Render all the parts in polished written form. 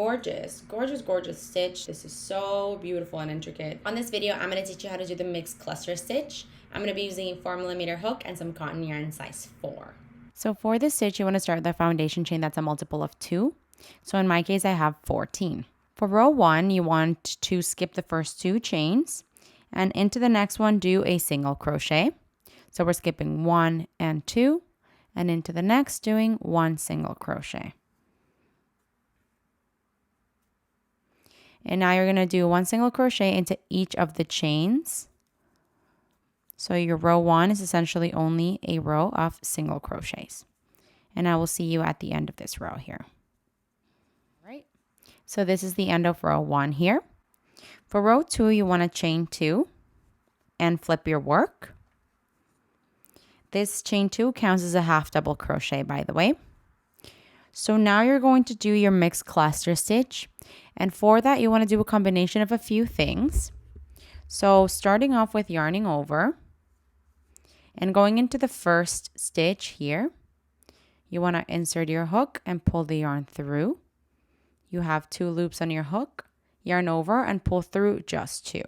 gorgeous, gorgeous, gorgeous stitch. This is so beautiful and intricate. On this video, I'm going to teach you how to do the mixed cluster stitch. I'm going to be using a 4mm hook and some cotton yarn size 4. So for this stitch, you want to start with a foundation chain that's a multiple of 2. So in my case, I have 14. For row 1, you want to skip the first 2 chains and into the next one, do a single crochet. So we're skipping 1 and 2 and into the next doing 1 single crochet. And now you're going to do 1 single crochet into each of the chains. So your row 1 is essentially only a row of single crochets. And I will see you at the end of this row here. All right. So this is the end of row 1 here. For row 2, you want to chain 2 and flip your work. This chain 2 counts as a half double crochet, by the way. So now you're going to do your mixed cluster stitch. And for that, you want to do a combination of a few things. So starting off with yarning over and going into the first stitch here, you want to insert your hook and pull the yarn through. You have 2 loops on your hook, yarn over and pull through just 2.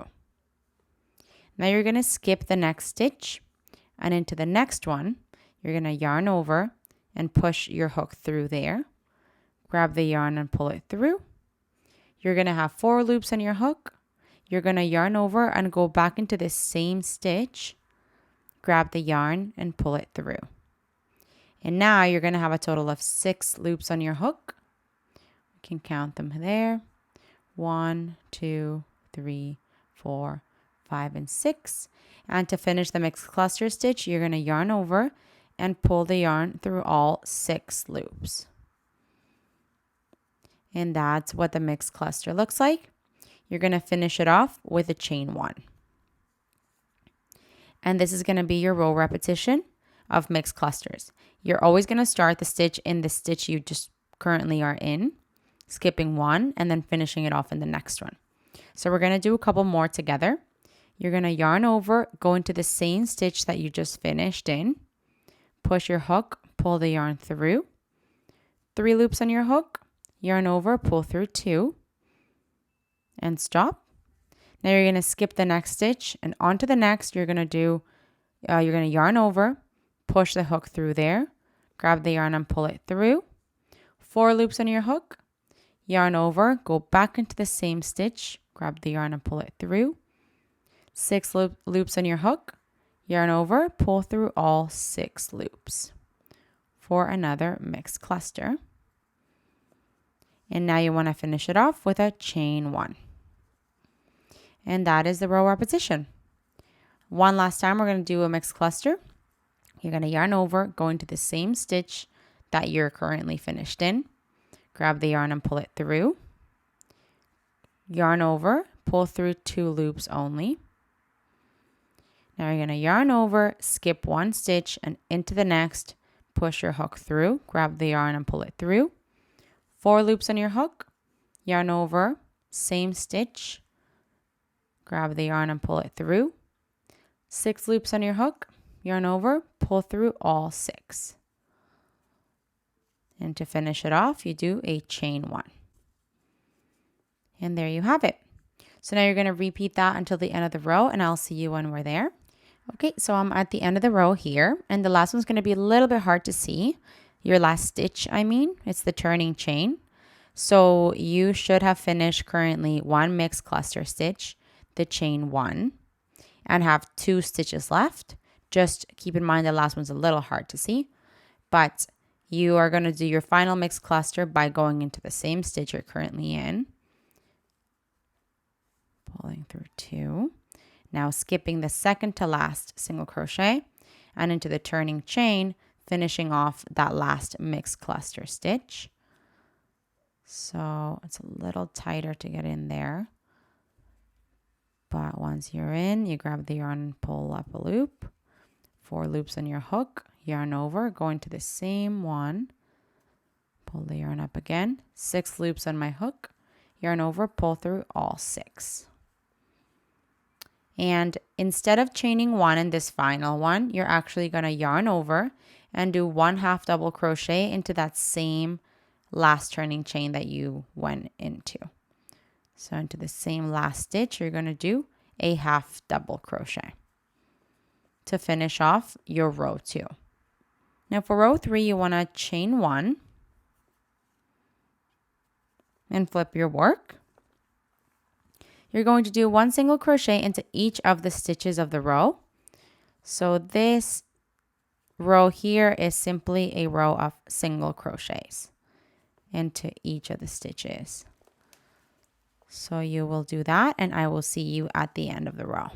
Now you're going to skip the next stitch and into the next one, you're going to yarn over and push your hook through there. Grab the yarn and pull it through. You're going to have 4 loops on your hook. You're going to yarn over and go back into the same stitch. Grab the yarn and pull it through. And now you're going to have a total of 6 loops on your hook. You can count them there. 1, 2, 3, 4, 5, and 6. And to finish the mixed cluster stitch, you're going to yarn over and pull the yarn through all 6 loops. And that's what the mixed cluster looks like. You're going to finish it off with a chain 1. And this is going to be your row repetition of mixed clusters. You're always going to start the stitch in the stitch you just currently are in, skipping 1 and then finishing it off in the next one. So we're going to do a couple more together. You're going to yarn over, go into the same stitch that you just finished in, push your hook, pull the yarn through, 3 loops on your hook, yarn over, pull through 2, and stop. Now you're going to skip the next stitch and onto the next. You're going to yarn over, push the hook through there, grab the yarn and pull it through, 4 loops on your hook, yarn over, go back into the same stitch, grab the yarn and pull it through, 6 loops on your hook, yarn over, pull through all 6 loops for another mixed cluster. And now you want to finish it off with a chain 1. And that is the row repetition. One last time, we're going to do a mixed cluster. You're going to yarn over, go into the same stitch that you're currently finished in. Grab the yarn and pull it through. Yarn over, pull through 2 loops only. Now you're going to yarn over, skip 1 stitch and into the next, push your hook through, grab the yarn and pull it through. 4 loops on your hook, yarn over, same stitch, grab the yarn and pull it through. 6 loops on your hook, yarn over, pull through all 6. And to finish it off, you do a chain 1. And there you have it. So now you're going to repeat that until the end of the row, and I'll see you when we're there. Okay, so I'm at the end of the row here, and the last one's going to be a little bit hard to see. Your last stitch, it's the turning chain. So you should have finished currently 1 mixed cluster stitch, the chain 1, and have 2 stitches left. Just keep in mind the last one's a little hard to see, but you are going to do your final mixed cluster by going into the same stitch you're currently in, pulling through 2. Now skipping the second to last single crochet and into the turning chain, finishing off that last mixed cluster stitch. So it's a little tighter to get in there. But once you're in, you grab the yarn and pull up a loop. 4 loops on your hook, yarn over, go into the same one. Pull the yarn up again. 6 loops on my hook, yarn over, pull through all 6. And instead of chaining 1 in this final one, you're actually going to yarn over and do 1 half double crochet into that same last turning chain that you went into. So into the same last stitch, you're going to do a half double crochet to finish off your row 2. Now for row 3, you want to chain 1 and flip your work. You're going to do 1 single crochet into each of the stitches of the row. So this row here is simply a row of single crochets into each of the stitches. So you will do that, and I will see you at the end of the row.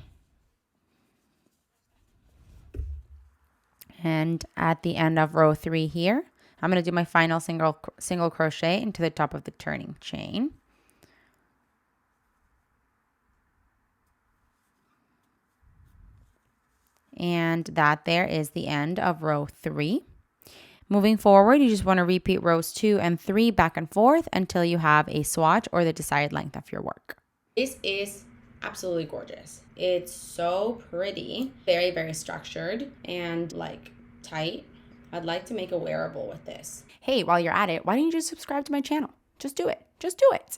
And at the end of row 3 here, I'm going to do my final single crochet into the top of the turning chain. And that there is the end of row 3. Moving forward, you just want to repeat rows 2 and 3 back and forth until you have a swatch or the desired length of your work. This is absolutely gorgeous. It's so pretty, very, very structured and like tight. I'd like to make a wearable with this. Hey, while you're at it, why don't you just subscribe to my channel? Just do it. Just do it.